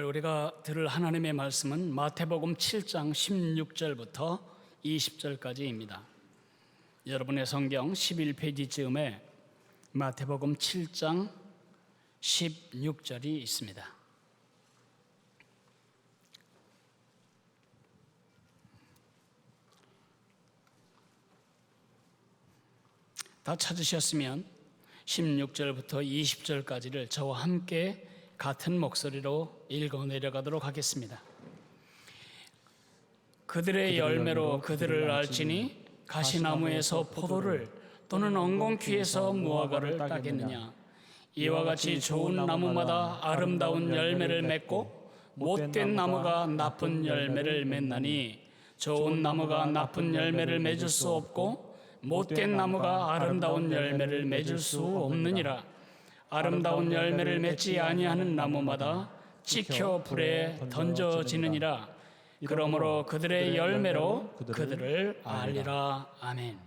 우리가 들을 하나님의 말씀은 마태복음 7장 16절부터 20절까지입니다. 여러분의 성경 11페이지쯤에 마태복음 7장 16절이 있습니다. 다 찾으셨으면 16절부터 20절까지를 저와 함께 같은 목소리로 읽어 내려가도록 하겠습니다. 그들의 열매로 그들을 알지니 가시나무에서 포도를 또는 엉겅퀴에서 무화과를 따겠느냐. 이와 같이 좋은 나무마다 아름다운 열매를 맺고 못된 나무가 나쁜 열매를 맺나니 좋은 나무가 나쁜 열매를 맺을 수 없고 못된 나무가 아름다운 열매를 맺을 수 없느니라. 아름다운 열매를 맺지 아니하는 나무마다 찍혀 불에 던져지느니라. 그러므로 그들의 열매로 그들을 알리라. 아멘.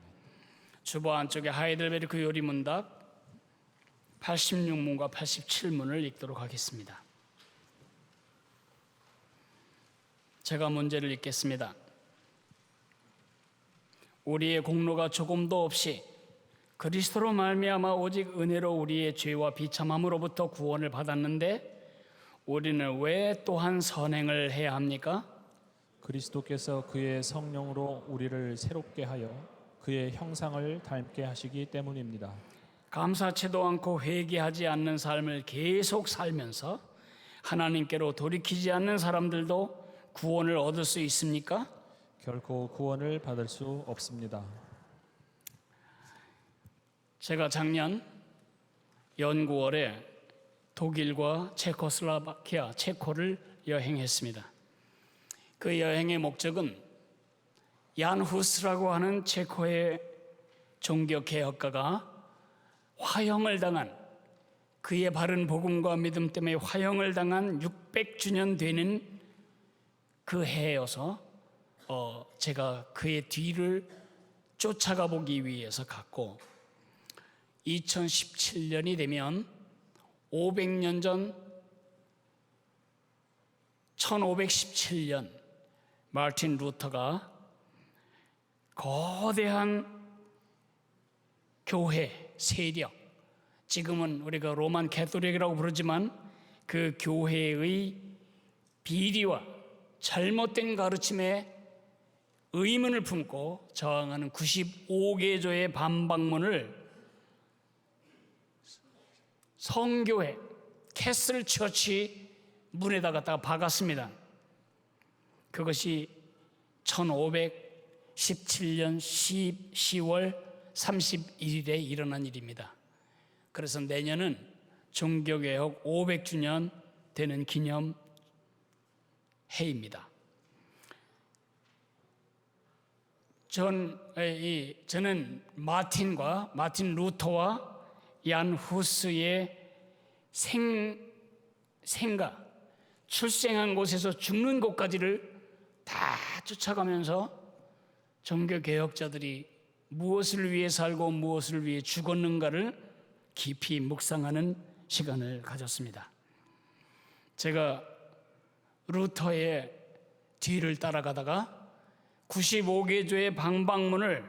주보 안쪽에 하이델베르크 요리문답 86문과 87문을 읽도록 하겠습니다. 제가 문제를 읽겠습니다. 우리의 공로가 조금도 없이 그리스도로 말미암아 오직 은혜로 우리의 죄와 비참함으로부터 구원을 받았는데 우리는 왜 또한 선행을 해야 합니까? 그리스도께서 그의 성령으로 우리를 새롭게 하여 그의 형상을 닮게 하시기 때문입니다. 감사치도 않고 회개하지 않는 삶을 계속 살면서 하나님께로 돌이키지 않는 사람들도 구원을 얻을 수 있습니까? 결코 구원을 받을 수 없습니다. 제가 작년 연구월에 독일과 체코슬로바키아, 체코를 여행했습니다. 그 여행의 목적은 얀 후스라고 하는 체코의 종교개혁가가 화형을 당한, 그의 바른 복음과 믿음 때문에 화형을 당한 600주년 되는 그 해여서 제가 그의 뒤를 쫓아가 보기 위해서 갔고 2017년이 되면 500년 전 1517년 마틴 루터가 거대한 교회 세력, 지금은 우리가 로만 캐톨릭이라고 부르지만 그 교회의 비리와 잘못된 가르침에 의문을 품고 저항하는 95개조의 반박문을 성교회 캐슬 처치 문에다 갖다가 박았습니다. 그것이 1517년 10월 31일에 일어난 일입니다. 그래서 내년은 종교개혁 500주년 되는 기념 해입니다. 저는 마틴 루터와 얀 후스의 생가, 출생한 곳에서 죽는 곳까지를 다 쫓아가면서 종교개혁자들이 무엇을 위해 살고 무엇을 위해 죽었는가를 깊이 묵상하는 시간을 가졌습니다. 제가 루터의 뒤를 따라가다가 95개조의 방방문을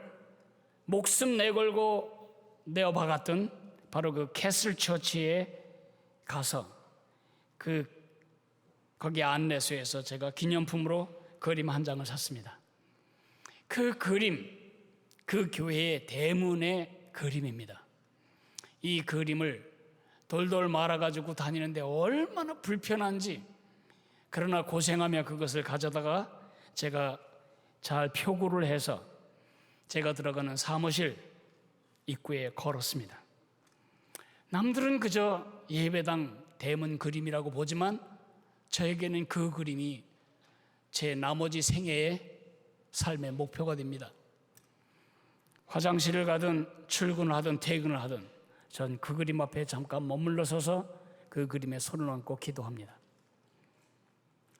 목숨 내걸고 내어박았던 바로 그 캐슬 처치에 가서 거기 안내소에서 제가 기념품으로 그림 한 장을 샀습니다. 그 그림, 그 교회의 대문의 그림입니다. 이 그림을 돌돌 말아가지고 다니는데 얼마나 불편한지, 그러나 고생하며 그것을 가져다가 제가 잘 표구를 해서 제가 들어가는 사무실 입구에 걸었습니다. 남들은 그저 예배당 대문 그림이라고 보지만 저에게는 그 그림이 제 나머지 생애의 삶의 목표가 됩니다. 화장실을 가든 출근을 하든 퇴근을 하든 전 그 그림 앞에 잠깐 머물러 서서 그 그림에 손을 얹고 기도합니다.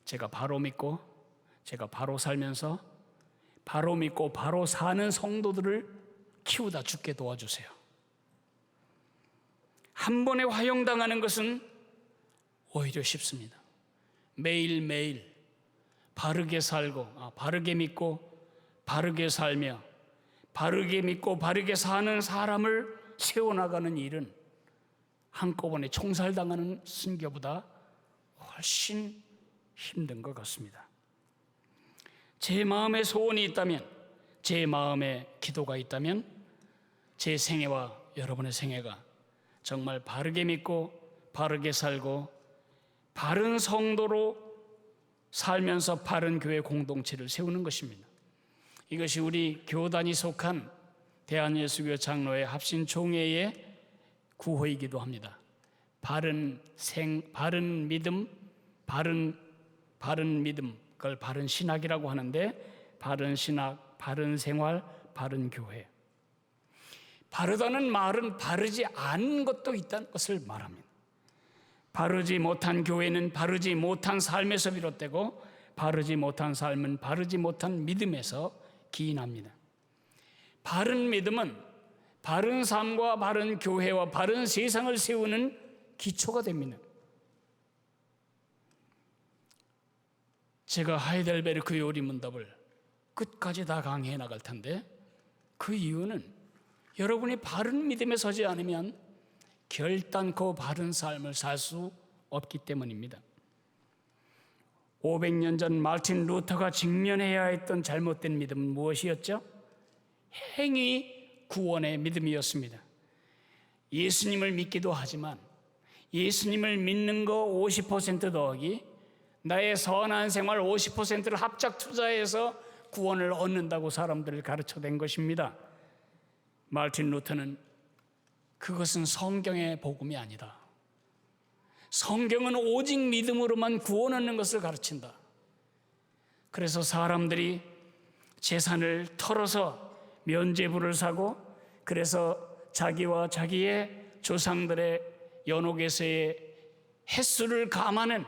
제가 바로 믿고 제가 바로 살면서 바로 믿고 바로 사는 성도들을 키우다 죽게 도와주세요. 한 번에 화형당하는 것은 오히려 쉽습니다. 매일매일 바르게 살고 바르게 믿고 바르게 살며 바르게 믿고 바르게 사는 사람을 세워나가는 일은 한꺼번에 총살당하는 순교보다 훨씬 힘든 것 같습니다. 제 마음에 소원이 있다면, 제 마음에 기도가 있다면 제 생애와 여러분의 생애가 정말 바르게 믿고 바르게 살고 바른 성도로 살면서 바른 교회 공동체를 세우는 것입니다. 이것이 우리 교단이 속한 대한예수교 장로회 합신총회의 구호이기도 합니다. 바른 믿음, 바른 믿음, 그걸 바른 신학이라고 하는데, 바른 신학, 바른 생활, 바른 교회. 바르다는 말은 바르지 않은 것도 있다는 것을 말합니다. 바르지 못한 교회는 바르지 못한 삶에서 비롯되고, 바르지 못한 삶은 바르지 못한 믿음에서 기인합니다. 바른 믿음은 바른 삶과 바른 교회와 바른 세상을 세우는 기초가 됩니다. 제가 하이델베르크 요리 문답을 끝까지 다 강의해 나갈 텐데, 그 이유는 여러분이 바른 믿음에 서지 않으면 결단코 바른 삶을 살 수 없기 때문입니다. 500년 전 마르틴 루터가 직면해야 했던 잘못된 믿음은 무엇이었죠? 행위 구원의 믿음이었습니다. 예수님을 믿기도 하지만 예수님을 믿는 거 50% 더하기 나의 선한 생활 50%를 합작 투자해서 구원을 얻는다고 사람들을 가르쳐댄 것입니다. 마르틴 루터는 그것은 성경의 복음이 아니다. 성경은 오직 믿음으로만 구원 얻는 것을 가르친다. 그래서 사람들이 재산을 털어서 면죄부를 사고, 그래서 자기와 자기의 조상들의 연옥에서의 횟수를 감하는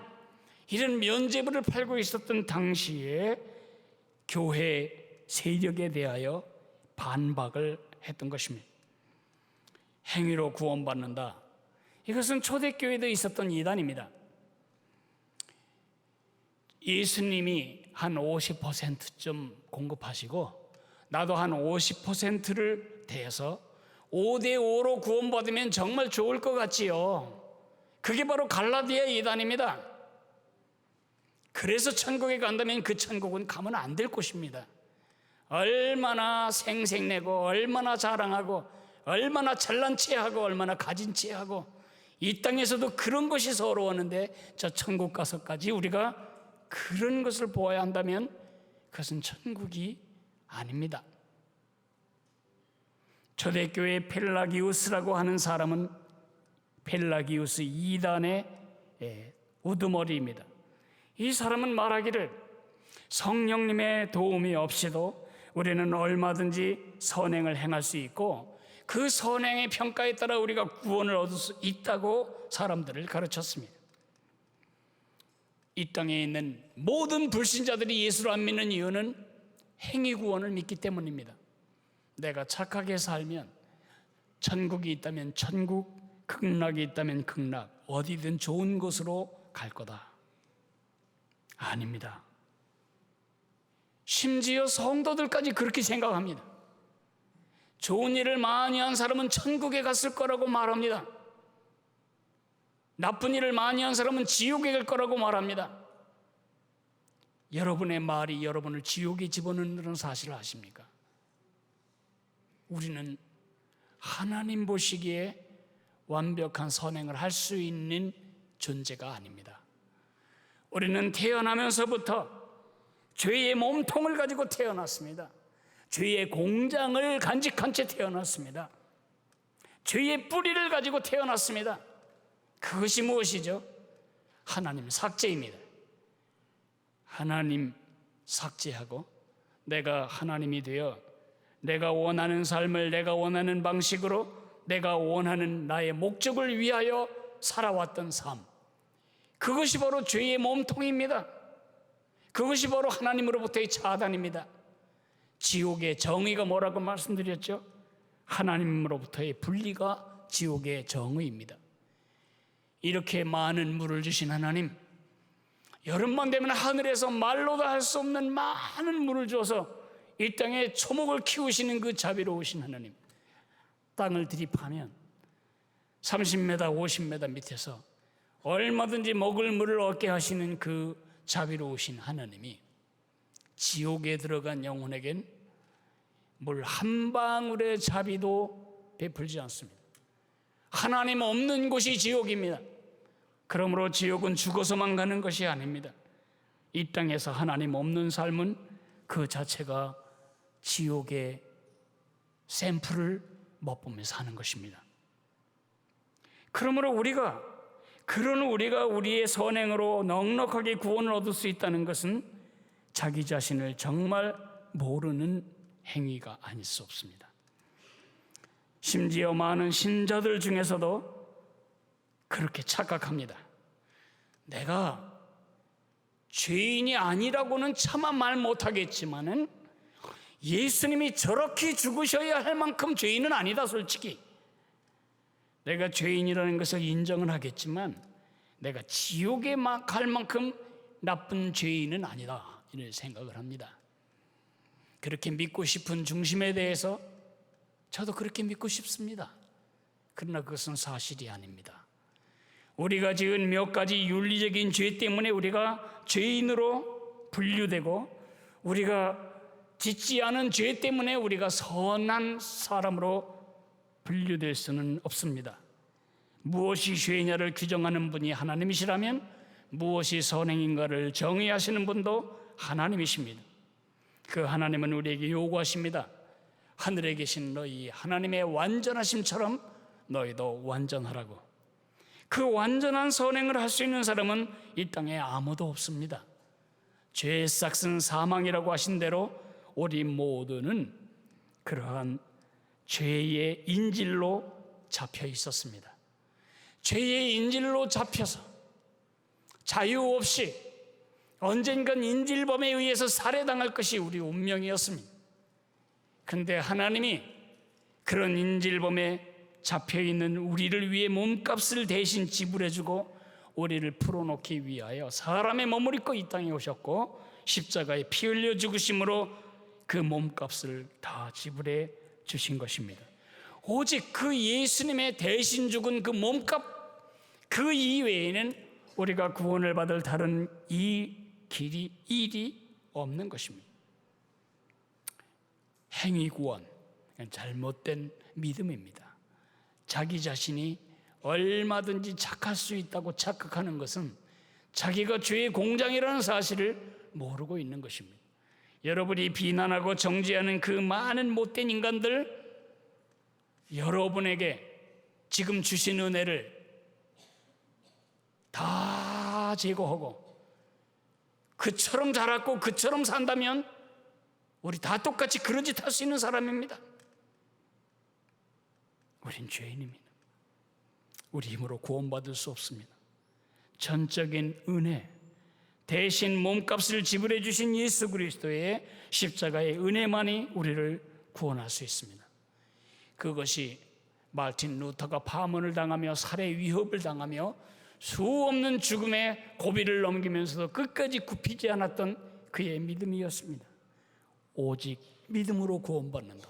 이런 면죄부를 팔고 있었던 당시에 교회 세력에 대하여 반박을 했던 것입니다. 행위로 구원받는다. 이것은 초대교회도 있었던 이단입니다. 예수님이 한 50%좀 공급하시고 나도 한 50%를 대서 5대5로 구원받으면 정말 좋을 것 같지요. 그게 바로 갈라디아 이단입니다. 그래서 천국에 간다면 그 천국은 가면 안 될 곳입니다. 얼마나 생색내고 얼마나 자랑하고 얼마나 잘난 체하고 얼마나 가진 체하고 이 땅에서도 그런 것이 서러웠는데 저 천국 가서까지 우리가 그런 것을 보아야 한다면 그것은 천국이 아닙니다. 초대교회 펠라기우스라고 하는 사람은 펠라기우스 2단의 우두머리입니다. 이 사람은 말하기를 성령님의 도움이 없이도 우리는 얼마든지 선행을 행할 수 있고 그 선행의 평가에 따라 우리가 구원을 얻을 수 있다고 사람들을 가르쳤습니다. 이 땅에 있는 모든 불신자들이 예수를 안 믿는 이유는 행위 구원을 믿기 때문입니다. 내가 착하게 살면 천국이 있다면 천국, 극락이 있다면 극락, 어디든 좋은 곳으로 갈 거다. 아닙니다. 심지어 성도들까지 그렇게 생각합니다. 좋은 일을 많이 한 사람은 천국에 갔을 거라고 말합니다. 나쁜 일을 많이 한 사람은 지옥에 갈 거라고 말합니다. 여러분의 말이 여러분을 지옥에 집어넣는 사실을 아십니까? 우리는 하나님 보시기에 완벽한 선행을 할 수 있는 존재가 아닙니다. 우리는 태어나면서부터 죄의 몸통을 가지고 태어났습니다. 죄의 공장을 간직한 채 태어났습니다. 죄의 뿌리를 가지고 태어났습니다. 그것이 무엇이죠? 하나님 삭제입니다. 하나님 삭제하고 내가 하나님이 되어 내가 원하는 삶을 내가 원하는 방식으로 내가 원하는 나의 목적을 위하여 살아왔던 삶, 그것이 바로 죄의 몸통입니다. 그것이 바로 하나님으로부터의 차단입니다. 지옥의 정의가 뭐라고 말씀드렸죠? 하나님으로부터의 분리가 지옥의 정의입니다. 이렇게 많은 물을 주신 하나님, 여름만 되면 하늘에서 말로도 할 수 없는 많은 물을 줘서 이 땅에 초목을 키우시는 그 자비로우신 하나님, 땅을 들이파면 30m, 50m 밑에서 얼마든지 먹을 물을 얻게 하시는 그 자비로우신 하나님이 지옥에 들어간 영혼에겐 물 한 방울의 자비도 베풀지 않습니다. 하나님 없는 곳이 지옥입니다. 그러므로 지옥은 죽어서만 가는 것이 아닙니다. 이 땅에서 하나님 없는 삶은 그 자체가 지옥의 샘플을 맛보며 사는 것입니다. 그러므로 우리가 우리의 선행으로 넉넉하게 구원을 얻을 수 있다는 것은 자기 자신을 정말 모르는 행위가 아닐 수 없습니다. 심지어 많은 신자들 중에서도 그렇게 착각합니다. 내가 죄인이 아니라고는 차마 말 못하겠지만은 예수님이 저렇게 죽으셔야 할 만큼 죄인은 아니다. 솔직히 내가 죄인이라는 것을 인정은 하겠지만 내가 지옥에 막 갈 만큼 나쁜 죄인은 아니다, 이런 생각을 합니다. 그렇게 믿고 싶은 중심에 대해서 저도 그렇게 믿고 싶습니다. 그러나 그것은 사실이 아닙니다. 우리가 지은 몇 가지 윤리적인 죄 때문에 우리가 죄인으로 분류되고, 우리가 짓지 않은 죄 때문에 우리가 선한 사람으로 분류될 수는 없습니다. 무엇이 죄냐를 규정하는 분이 하나님이시라면 무엇이 선행인가를 정의하시는 분도 하나님이십니다. 그 하나님은 우리에게 요구하십니다. 하늘에 계신 너희 하나님의 완전하심처럼 너희도 완전하라고. 그 완전한 선행을 할 수 있는 사람은 이 땅에 아무도 없습니다. 죄의 싹은 사망이라고 하신 대로 우리 모두는 그러한 죄의 인질로 잡혀 있었습니다. 죄의 인질로 잡혀서 자유 없이 언젠간 인질범에 의해서 살해당할 것이 우리 운명이었습니다. 그런데 하나님이 그런 인질범에 잡혀있는 우리를 위해 몸값을 대신 지불해주고 우리를 풀어놓기 위하여 사람의 몸을 입고 이 땅에 오셨고 십자가에 피 흘려 죽으심으로 그 몸값을 다 지불해 주신 것입니다. 오직 그 예수님의 대신 죽은 그 몸값, 그 이외에는 우리가 구원을 받을 다른 일이 없는 것입니다. 행위 구원, 잘못된 믿음입니다. 자기 자신이 얼마든지 착할 수 있다고 착각하는 것은 자기가 죄의 공장이라는 사실을 모르고 있는 것입니다. 여러분이 비난하고 정죄하는 그 많은 못된 인간들, 여러분에게 지금 주신 은혜를 다 제거하고 그처럼 자랐고 그처럼 산다면 우리 다 똑같이 그런 짓 할 수 있는 사람입니다. 우린 죄인입니다. 우리 힘으로 구원받을 수 없습니다. 전적인 은혜, 대신 몸값을 지불해 주신 예수 그리스도의 십자가의 은혜만이 우리를 구원할 수 있습니다. 그것이 마틴 루터가 파문을 당하며 살해 위협을 당하며 수없는 죽음의 고비를 넘기면서도 끝까지 굽히지 않았던 그의 믿음이었습니다. 오직 믿음으로 구원받는다.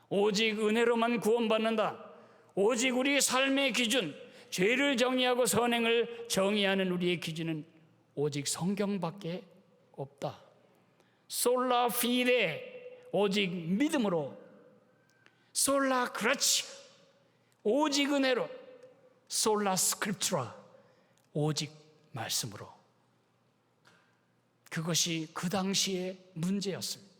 오직 은혜로만 구원받는다. 오직 우리의 삶의 기준, 죄를 정의하고 선행을 정의하는 우리의 기준은 오직 성경밖에 없다. 솔라 피데, 오직 믿음으로. 솔라 그라치아, 오직 은혜로. 솔라 스크립투라, 오직 말씀으로. 그것이 그 당시의 문제였습니다.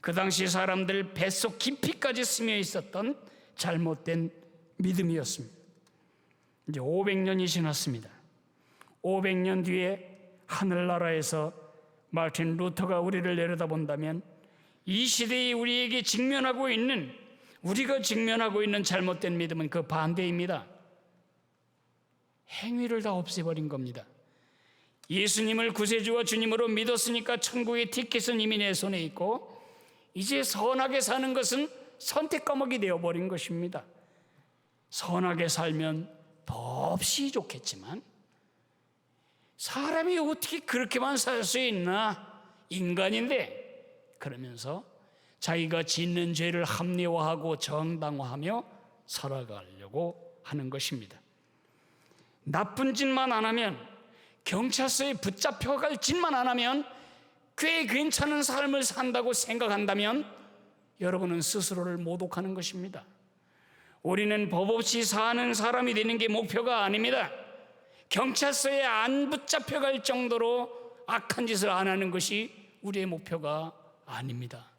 그 당시 사람들 뱃속 깊이까지 스며 있었던 잘못된 믿음이었습니다. 이제 500년이 지났습니다. 500년 뒤에 하늘나라에서 마틴 루터가 우리를 내려다본다면 이 시대에 우리에게 우리가 직면하고 있는 잘못된 믿음은 그 반대입니다. 행위를 다 없애버린 겁니다. 예수님을 구세주와 주님으로 믿었으니까 천국의 티켓은 이미 내 손에 있고 이제 선하게 사는 것은 선택 과목이 되어버린 것입니다. 선하게 살면 더없이 좋겠지만 사람이 어떻게 그렇게만 살 수 있나? 인간인데. 그러면서 자기가 짓는 죄를 합리화하고 정당화하며 살아가려고 하는 것입니다. 나쁜 짓만 안 하면, 경찰서에 붙잡혀갈 짓만 안 하면 꽤 괜찮은 삶을 산다고 생각한다면 여러분은 스스로를 모독하는 것입니다. 우리는 법 없이 사는 사람이 되는 게 목표가 아닙니다. 경찰서에 안 붙잡혀갈 정도로 악한 짓을 안 하는 것이 우리의 목표가 아닙니다.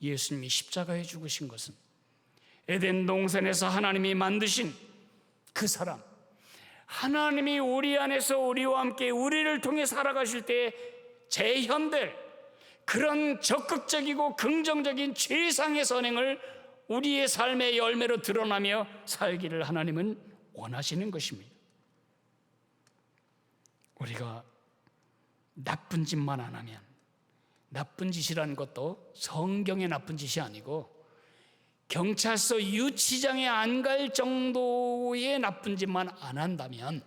예수님이 십자가에 죽으신 것은 에덴 동산에서 하나님이 만드신 그 사람, 하나님이 우리 안에서 우리와 함께 우리를 통해 살아가실 때 재현될 그런 적극적이고 긍정적인 최상의 선행을 우리의 삶의 열매로 드러나며 살기를 하나님은 원하시는 것입니다. 우리가 나쁜 짓만 안 하면, 나쁜 짓이라는 것도 성경의 나쁜 짓이 아니고 경찰서 유치장에 안 갈 정도의 나쁜 짓만 안 한다면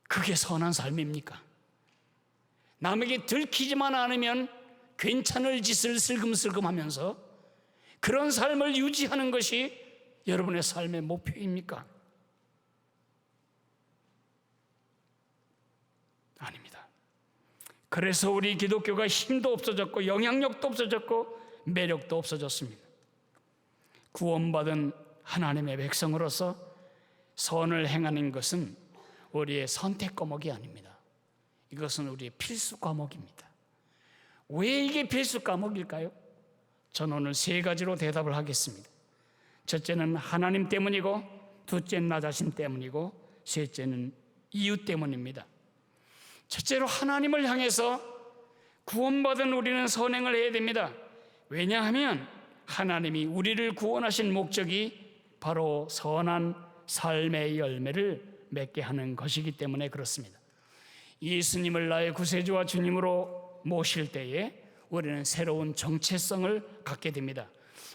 그게 선한 삶입니까? 남에게 들키지만 않으면 괜찮을 짓을 슬금슬금 하면서 그런 삶을 유지하는 것이 여러분의 삶의 목표입니까? 아닙니다. 그래서 우리 기독교가 힘도 없어졌고 영향력도 없어졌고 매력도 없어졌습니다. 구원받은 하나님의 백성으로서 선을 행하는 것은 우리의 선택 과목이 아닙니다. 이것은 우리의 필수 과목입니다. 왜 이게 필수 과목일까요? 저는 오늘 세 가지로 대답을 하겠습니다. 첫째는 하나님 때문이고, 둘째는 나 자신 때문이고, 셋째는 이유 때문입니다. 첫째로 하나님을 향해서 구원받은 우리는 선행을 해야 됩니다. 왜냐하면 하나님이 우리를 구원하신 목적이 바로 선한 삶의 열매를 맺게 하는 것이기 때문에 그렇습니다. 예수님을 나의 구세주와 주님으로 모실 때에 우리는 새로운 정체성을 갖게 됩니다.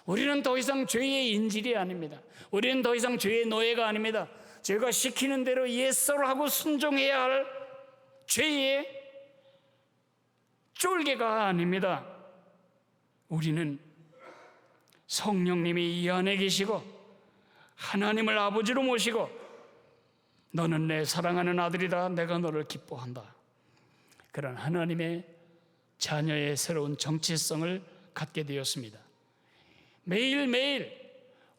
우리는 더 이상 죄의 인질이 아닙니다. 우리는 더 이상 죄의 노예가 아닙니다. 제가 시키는 대로 예스라고 순종해야 할 죄의 쫄개가 아닙니다. 우리는 성령님이 이 안에 계시고 하나님을 아버지로 모시고 너는 내 사랑하는 아들이다, 내가 너를 기뻐한다, 그런 하나님의 자녀의 새로운 정체성을 갖게 되었습니다. 매일매일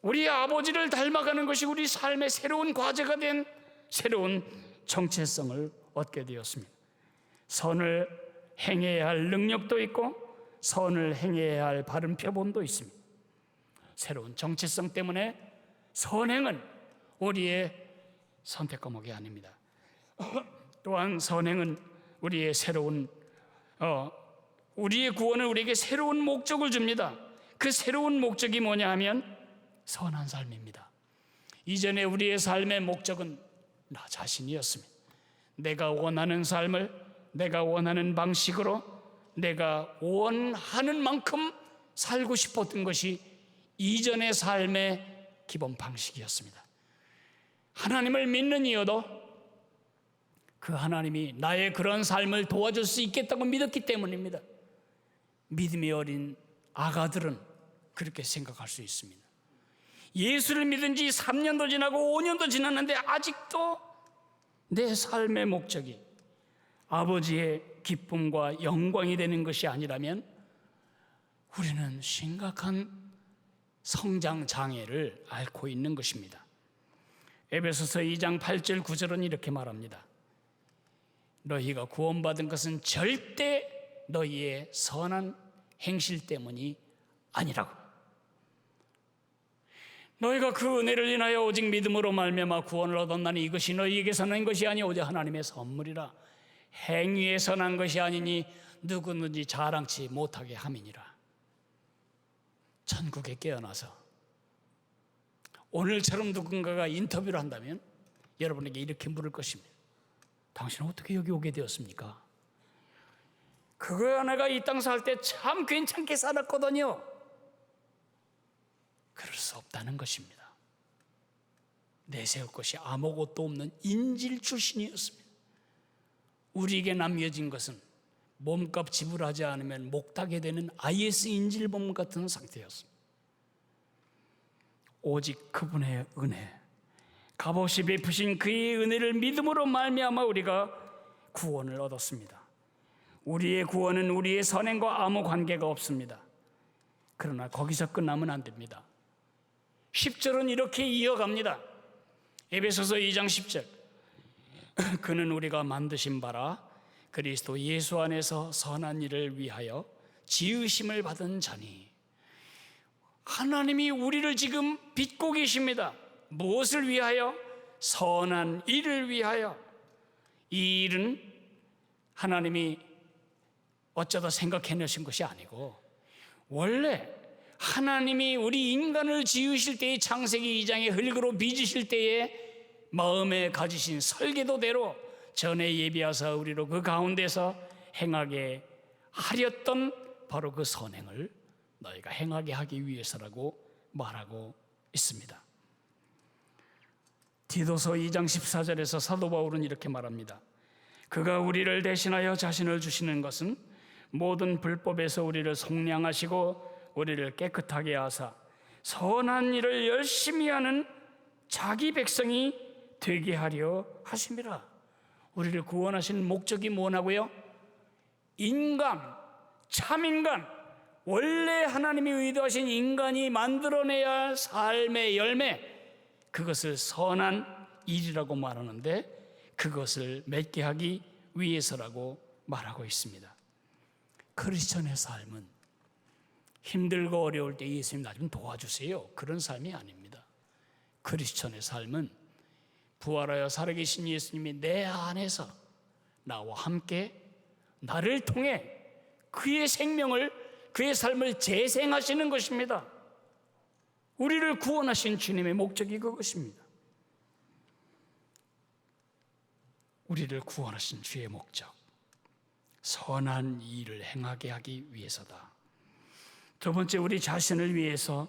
우리 아버지를 닮아가는 것이 우리 삶의 새로운 과제가 된 새로운 정체성을 얻게 되었습니다. 선을 행해야 할 능력도 있고 선을 행해야 할 바른 표본도 있습니다. 새로운 정체성 때문에 선행은 우리의 선택 과목이 아닙니다. 또한 선행은 우리의 새로운 우리의 구원은 우리에게 새로운 목적을 줍니다. 그 새로운 목적이 뭐냐 하면 선한 삶입니다. 이전에 우리의 삶의 목적은 나 자신이었습니다. 내가 원하는 삶을 내가 원하는 방식으로 내가 원하는 만큼 살고 싶었던 것이 이전의 삶의 기본 방식이었습니다. 하나님을 믿는 이유도 그 하나님이 나의 그런 삶을 도와줄 수 있겠다고 믿었기 때문입니다. 믿음이 어린 아가들은 그렇게 생각할 수 있습니다. 예수를 믿은 지 3년도 지나고 5년도 지났는데 아직도 내 삶의 목적이 아버지의 기쁨과 영광이 되는 것이 아니라면 우리는 심각한 성장 장애를 앓고 있는 것입니다. 에베소서 2장 8절 9절은 이렇게 말합니다. 너희가 구원받은 것은 절대 너희의 선한 행실 때문이 아니라고. 너희가 그 은혜를 인하여 오직 믿음으로 말미암아 구원을 얻었나니 이것이 너희에게서 난 것이 아니 오직 하나님의 선물이라. 행위에서 난 것이 아니니 누구든지 자랑치 못하게 함이니라. 천국에 깨어나서 오늘처럼 누군가가 인터뷰를 한다면 여러분에게 이렇게 물을 것입니다. 당신은 어떻게 여기 오게 되었습니까? 그거 내가 이 땅 살 때 참 괜찮게 살았거든요. 그럴 수 없다는 것입니다. 내세울 것이 아무것도 없는 인질 출신이었습니다. 우리에게 남겨진 것은 몸값 지불하지 않으면 목타게 되는 IS 인질범 같은 상태였습니다. 오직 그분의 은혜, 값없이 베푸신 그의 은혜를 믿음으로 말미암아 우리가 구원을 얻었습니다. 우리의 구원은 우리의 선행과 아무 관계가 없습니다. 그러나 거기서 끝나면 안 됩니다. 10절은 이렇게 이어갑니다. 에베소서 2장 10절, 그는 우리가 만드신 바라 그리스도 예수 안에서 선한 일을 위하여 지으심을 받은 자니. 하나님이 우리를 지금 빚고 계십니다. 무엇을 위하여? 선한 일을 위하여. 이 일은 하나님이 어쩌다 생각해내신 것이 아니고 원래 하나님이 우리 인간을 지으실 때의 창세기 2장의 흙으로 빚으실 때에 마음에 가지신 설계도대로 전에 예비하사 우리로 그 가운데서 행하게 하렸던 바로 그 선행을 너희가 행하게 하기 위해서라고 말하고 있습니다. 디도서 2장 14절에서 사도 바울은 이렇게 말합니다. 그가 우리를 대신하여 자신을 주시는 것은 모든 불법에서 우리를 속량하시고 우리를 깨끗하게 하사 선한 일을 열심히 하는 자기 백성이 되게 하려 하심이라. 우리를 구원하신 목적이 뭐냐고요? 인간, 참인간, 원래 하나님이 의도하신 인간이 만들어내야 할 삶의 열매, 그것을 선한 일이라고 말하는데 그것을 맺게 하기 위해서라고 말하고 있습니다. 크리스천의 삶은 힘들고 어려울 때 예수님 나 좀 도와주세요, 그런 삶이 아닙니다. 크리스천의 삶은 부활하여 살아계신 예수님이 내 안에서 나와 함께 나를 통해 그의 생명을, 그의 삶을 재생하시는 것입니다. 우리를 구원하신 주님의 목적이 그것입니다. 우리를 구원하신 주의 목적, 선한 일을 행하게 하기 위해서다. 두 번째, 우리 자신을 위해서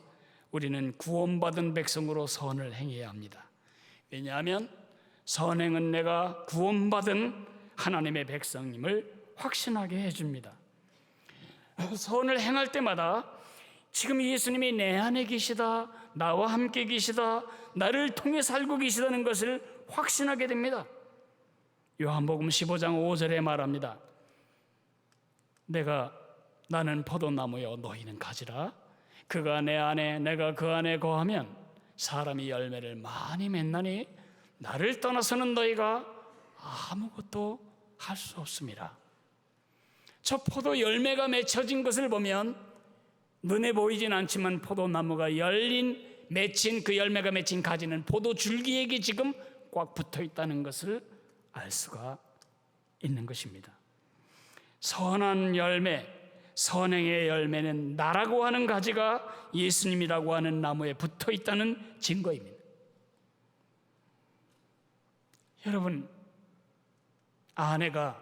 우리는 구원받은 백성으로 선을 행해야 합니다. 왜냐하면 선행은 내가 구원받은 하나님의 백성임을 확신하게 해줍니다. 선을 행할 때마다 지금 예수님이 내 안에 계시다, 나와 함께 계시다, 나를 통해 살고 계시다는 것을 확신하게 됩니다. 요한복음 15장 5절에 말합니다. 나는 포도나무여 너희는 가지라. 그가 내 안에 내가 그 안에 거하면 사람이 열매를 많이 맺나니 나를 떠나서는 너희가 아무것도 할 수 없습니다. 저 포도 열매가 맺혀진 것을 보면 눈에 보이진 않지만 포도나무가 맺힌 그 열매가 맺힌 가지는 포도 줄기에게 지금 꽉 붙어 있다는 것을 알 수가 있는 것입니다. 선한 열매, 선행의 열매는 나라고 하는 가지가 예수님이라고 하는 나무에 붙어 있다는 증거입니다. 여러분, 아내가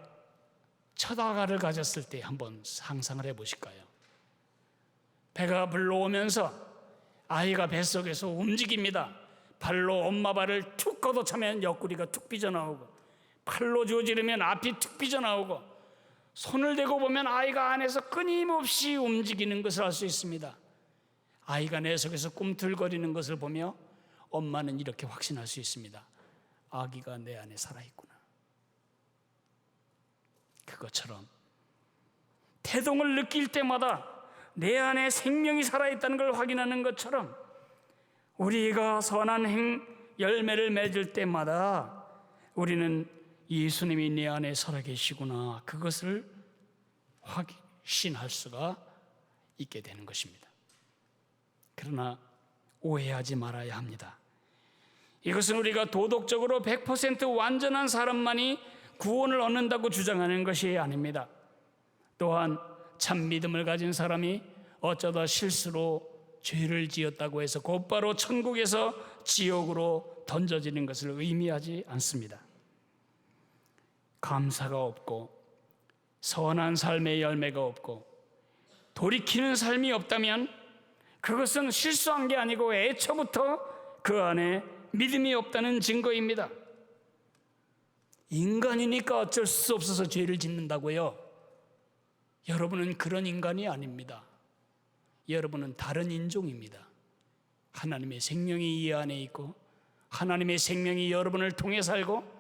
첫 아가를 가졌을 때 한번 상상을 해보실까요? 배가 불러오면서 아이가 뱃속에서 움직입니다. 발로 엄마 발을 툭 걷어차면 옆구리가 툭 삐져나오고, 팔로 조지르면 앞이 툭 삐져나오고, 손을 대고 보면 아이가 안에서 끊임없이 움직이는 것을 알 수 있습니다. 아이가 내 속에서 꿈틀거리는 것을 보며 엄마는 이렇게 확신할 수 있습니다. 아기가 내 안에 살아있구나. 그것처럼 태동을 느낄 때마다 내 안에 생명이 살아있다는 걸 확인하는 것처럼 우리가 선한 열매를 맺을 때마다 우리는 예수님이 내 안에 살아계시구나, 그것을 확신할 수가 있게 되는 것입니다. 그러나 오해하지 말아야 합니다. 이것은 우리가 도덕적으로 100% 완전한 사람만이 구원을 얻는다고 주장하는 것이 아닙니다. 또한 참 믿음을 가진 사람이 어쩌다 실수로 죄를 지었다고 해서 곧바로 천국에서 지옥으로 던져지는 것을 의미하지 않습니다. 감사가 없고 선한 삶의 열매가 없고 돌이키는 삶이 없다면 그것은 실수한 게 아니고 애초부터 그 안에 믿음이 없다는 증거입니다. 인간이니까 어쩔 수 없어서 죄를 짓는다고요? 여러분은 그런 인간이 아닙니다. 여러분은 다른 인종입니다. 하나님의 생명이 이 안에 있고, 하나님의 생명이 여러분을 통해 살고,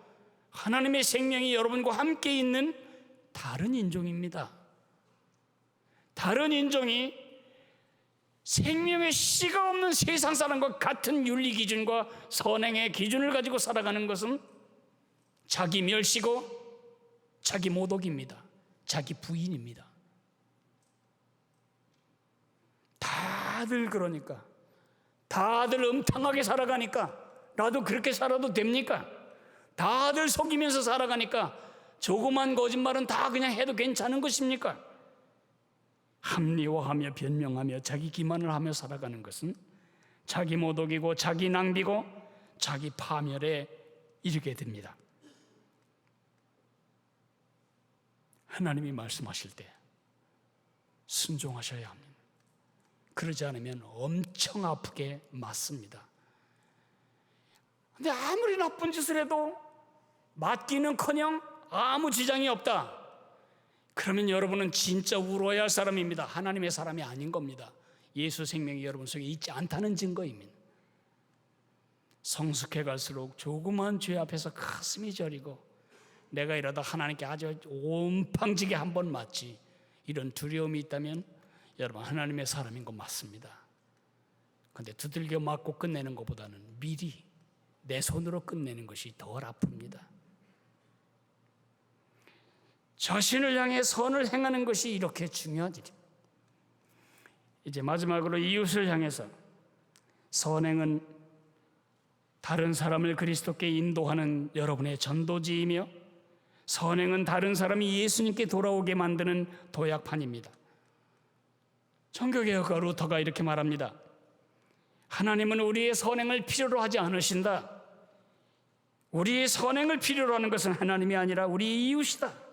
하나님의 생명이 여러분과 함께 있는 다른 인종입니다. 다른 인종이 생명의 씨가 없는 세상 사람과 같은 윤리 기준과 선행의 기준을 가지고 살아가는 것은 자기 멸시고 자기 모독입니다. 자기 부인입니다. 다들 그러니까, 다들 음탕하게 살아가니까 나도 그렇게 살아도 됩니까? 다들 속이면서 살아가니까 조그만 거짓말은 다 그냥 해도 괜찮은 것입니까? 합리화하며 변명하며 자기 기만을 하며 살아가는 것은 자기 모독이고 자기 낭비고 자기 파멸에 이르게 됩니다. 하나님이 말씀하실 때 순종하셔야 합니다. 그러지 않으면 엄청 아프게 맞습니다. 근데 아무리 나쁜 짓을 해도 맞기는커녕 아무 지장이 없다. 그러면 여러분은 진짜 울어야 할 사람입니다. 하나님의 사람이 아닌 겁니다. 예수 생명이 여러분 속에 있지 않다는 증거입니다. 성숙해 갈수록 조그만 죄 앞에서 가슴이 저리고 내가 이러다 하나님께 아주 온팡지게 한 번 맞지, 이런 두려움이 있다면 여러분 하나님의 사람인 거 맞습니다. 그런데 두들겨 맞고 끝내는 것보다는 미리 내 손으로 끝내는 것이 덜 아픕니다. 자신을 향해 선을 행하는 것이 이렇게 중요한 일입니다. 이제 마지막으로 이웃을 향해서, 선행은 다른 사람을 그리스도께 인도하는 여러분의 전도지이며, 선행은 다른 사람이 예수님께 돌아오게 만드는 도약판입니다. 종교개혁가 루터가 이렇게 말합니다. 하나님은 우리의 선행을 필요로 하지 않으신다. 우리의 선행을 필요로 하는 것은 하나님이 아니라 우리의 이웃이다.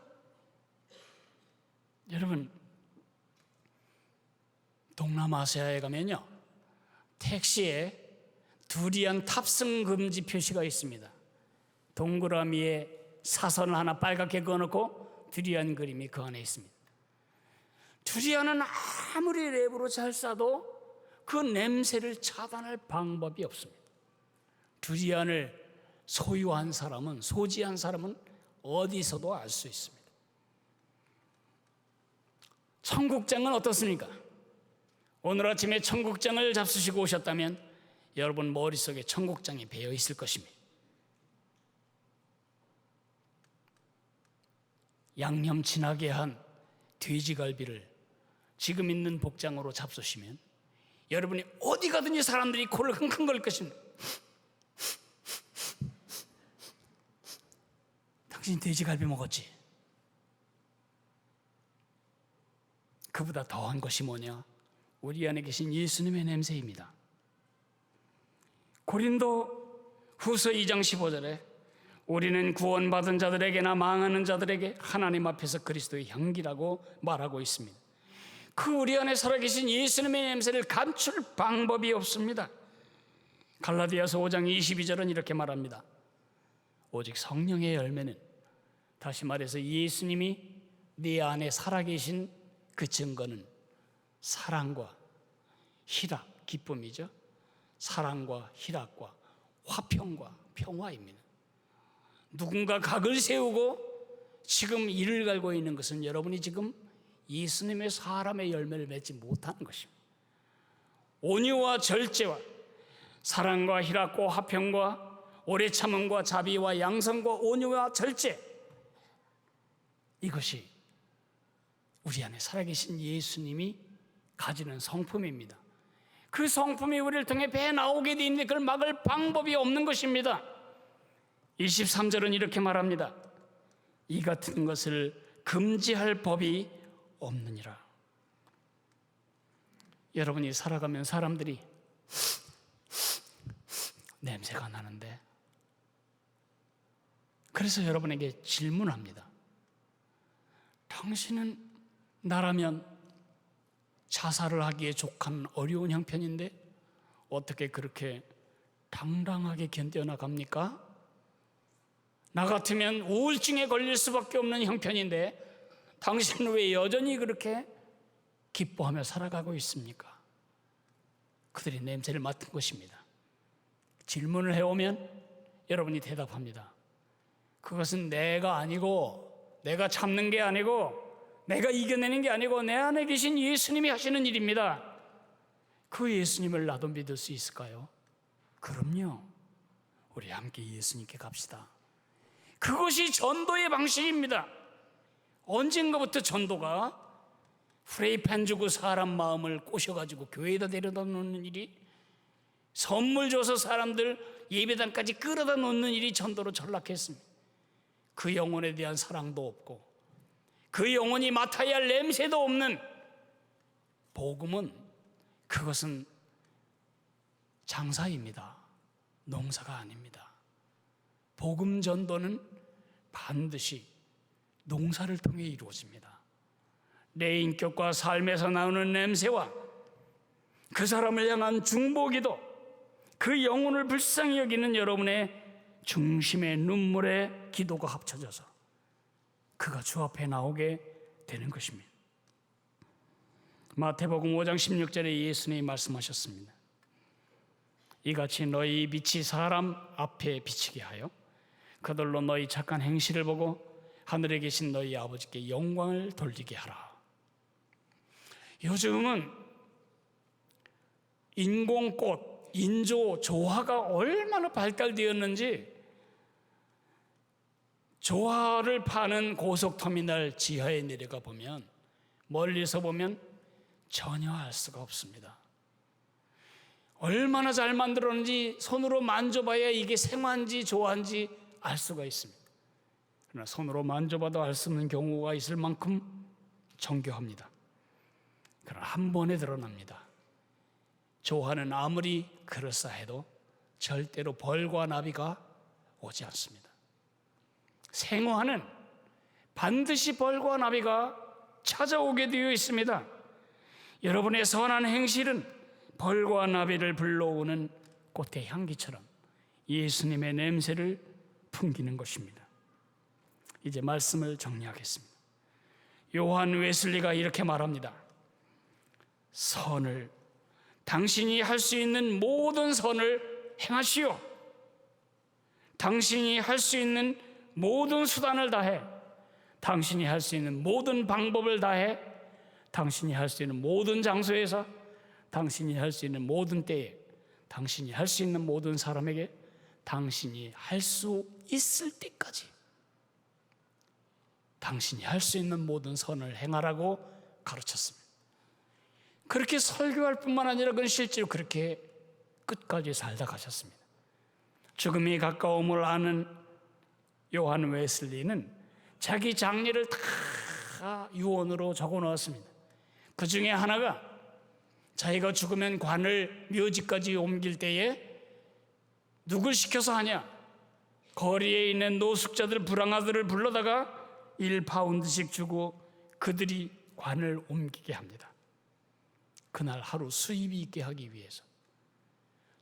여러분, 동남아시아에 가면요, 택시에 두리안 탑승 금지 표시가 있습니다. 동그라미에 사선을 하나 빨갛게 그어놓고 두리안 그림이 그 안에 있습니다. 두리안은 아무리 랩으로 잘 싸도 그 냄새를 차단할 방법이 없습니다. 두리안을 소유한 사람은, 소지한 사람은 어디서도 알 수 있습니다. 청국장은 어떻습니까? 오늘 아침에 청국장을 잡수시고 오셨다면 여러분 머릿속에 청국장이 배어 있을 것입니다. 양념 진하게 한 돼지갈비를 지금 있는 복장으로 잡수시면 여러분이 어디 가든지 사람들이 코를 흥흥거릴 것입니다. 당신 돼지갈비 먹었지? 그보다 더한 것이 뭐냐? 우리 안에 계신 예수님의 냄새입니다. 고린도 후서 2장 15절에 우리는 구원받은 자들에게나 망하는 자들에게 하나님 앞에서 그리스도의 향기라고 말하고 있습니다. 그 우리 안에 살아계신 예수님의 냄새를 감출 방법이 없습니다. 갈라디아서 5장 22절은 이렇게 말합니다. 오직 성령의 열매는, 다시 말해서 예수님이 네 안에 살아계신 그 증거는 사랑과 희락, 기쁨이죠. 사랑과 희락과 화평과 평화입니다. 누군가 각을 세우고 지금 이를 갈고 있는 것은 여러분이 지금 예수님의 사람의 열매를 맺지 못하는 것입니다. 온유와 절제와 사랑과 희락과 화평과 오래 참음과 자비와 양성과 온유와 절제, 이것이 우리 안에 살아계신 예수님이 가지는 성품입니다. 그 성품이 우리를 통해 배 나오게 돼 있는데 그걸 막을 방법이 없는 것입니다. 23절은 이렇게 말합니다. 이 같은 것을 금지할 법이 없느니라. 여러분이 살아가면 사람들이 냄새가 나는데, 그래서 여러분에게 질문합니다. 당신은 나라면 자살을 하기에 족한 어려운 형편인데 어떻게 그렇게 당당하게 견뎌나갑니까? 나 같으면 우울증에 걸릴 수밖에 없는 형편인데 당신은 왜 여전히 그렇게 기뻐하며 살아가고 있습니까? 그들이 냄새를 맡은 것입니다. 질문을 해오면 여러분이 대답합니다. 그것은 내가 아니고, 내가 참는 게 아니고, 내가 이겨내는 게 아니고 내 안에 계신 예수님이 하시는 일입니다. 그 예수님을 나도 믿을 수 있을까요? 그럼요. 우리 함께 예수님께 갑시다. 그것이 전도의 방식입니다. 언젠가부터 전도가 프레이팬 주고 사람 마음을 꼬셔가지고 교회에다 데려다 놓는 일이, 선물 줘서 사람들 예배당까지 끌어다 놓는 일이 전도로 전락했습니다. 그 영혼에 대한 사랑도 없고 그 영혼이 맡아야 할 냄새도 없는 복음은, 그것은 장사입니다. 농사가 아닙니다. 복음 전도는 반드시 농사를 통해 이루어집니다. 내 인격과 삶에서 나오는 냄새와 그 사람을 향한 중보기도, 그 영혼을 불쌍히 여기는 여러분의 중심의 눈물의 기도가 합쳐져서 그가 주 앞에 나오게 되는 것입니다. 마태복음 5장 16절에 예수님이 말씀하셨습니다. 이같이 너희 빛이 사람 앞에 비치게 하여 그들로 너희 착한 행실을 보고 하늘에 계신 너희 아버지께 영광을 돌리게 하라. 요즘은 인공꽃, 인조, 조화가 얼마나 발달되었는지, 조화를 파는 고속터미널 지하에 내려가 보면, 멀리서 보면 전혀 알 수가 없습니다. 얼마나 잘 만들었는지 손으로 만져봐야 이게 생화인지 조화인지 알 수가 있습니다. 그러나 손으로 만져봐도 알 수 없는 경우가 있을 만큼 정교합니다. 그러나 한 번에 드러납니다. 조화는 아무리 그럴싸해도 절대로 벌과 나비가 오지 않습니다. 생화는 반드시 벌과 나비가 찾아오게 되어 있습니다. 여러분의 선한 행실은 벌과 나비를 불러오는 꽃의 향기처럼 예수님의 냄새를 풍기는 것입니다. 이제 말씀을 정리하겠습니다. 요한 웨슬리가 이렇게 말합니다. 선을, 당신이 할 수 있는 모든 선을 행하시오. 당신이 할 수 있는 모든 수단을 다해, 당신이 할 수 있는 모든 방법을 다해, 당신이 할 수 있는 모든 장소에서, 당신이 할 수 있는 모든 때에, 당신이 할 수 있는 모든 사람에게, 당신이 할 수 있을 때까지 당신이 할 수 있는 모든 선을 행하라고 가르쳤습니다. 그렇게 설교할 뿐만 아니라 그는 실제로 그렇게 끝까지 살다 가셨습니다. 죽음이 가까움을 아는 요한 웨슬리는 자기 장례를 다 유언으로 적어 놓았습니다. 그 중에 하나가 자기가 죽으면 관을 묘지까지 옮길 때에 누굴 시켜서 하냐? 거리에 있는 노숙자들, 불황아들을 불러다가 1파운드씩 주고 그들이 관을 옮기게 합니다. 그날 하루 수입이 있게 하기 위해서.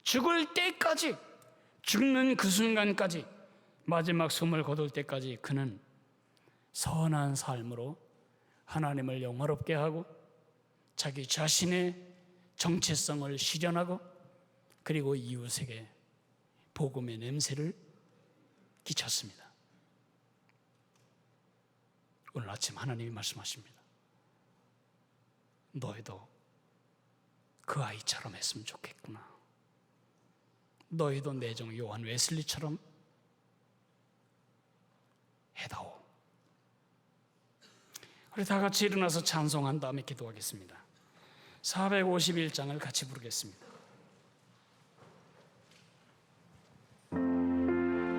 죽을 때까지, 죽는 그 순간까지, 마지막 숨을 거둘 때까지 그는 선한 삶으로 하나님을 영화롭게 하고 자기 자신의 정체성을 실현하고 그리고 이웃에게 복음의 냄새를 끼쳤습니다. 오늘 아침 하나님이 말씀하십니다. 너희도 그 아이처럼 했으면 좋겠구나. 너희도 내 종 요한 웨슬리처럼 해다오. 우리 다 같이 일어나서 찬송한 다음에 기도하겠습니다. 451장을 같이 부르겠습니다.